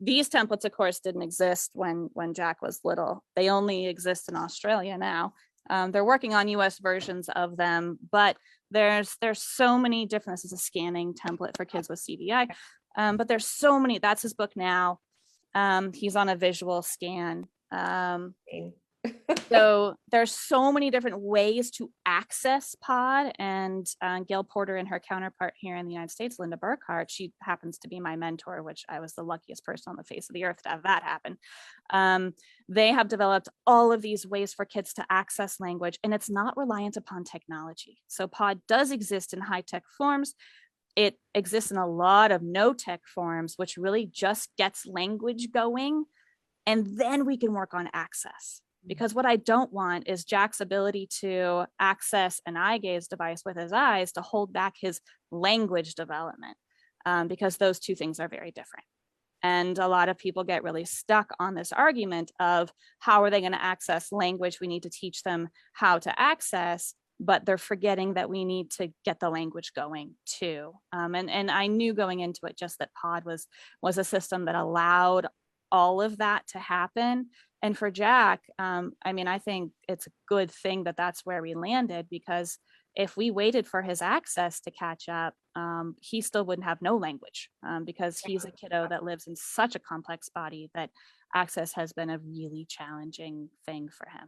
These templates, of course, didn't exist when Jack was little. They only exist in Australia now. They're working on US versions of them, but there's so many different, this is a scanning template for kids with CVI, but there's so many. That's his book now. He's on a visual scan. So there's so many different ways to access POD, and Gail Porter and her counterpart here in the United States, Linda Burkhart, she happens to be my mentor, which I was the luckiest person on the face of the earth to have that happen. They have developed all of these ways for kids to access language, and it's not reliant upon technology. So POD does exist in high-tech forms. It exists in a lot of no-tech forms, which really just gets language going, and then we can work on access. Because what I don't want is Jack's ability to access an eye gaze device with his eyes to hold back his language development, because those two things are very different. And a lot of people get really stuck on this argument of how are they going to access language? We need to teach them how to access, but they're forgetting that we need to get the language going too. And I knew going into it just that POD was a system that allowed all of that to happen. And for Jack, I mean, I think it's a good thing that that's where we landed, because if we waited for his access to catch up, he still wouldn't have no language, because he's a kiddo that lives in such a complex body that access has been a really challenging thing for him.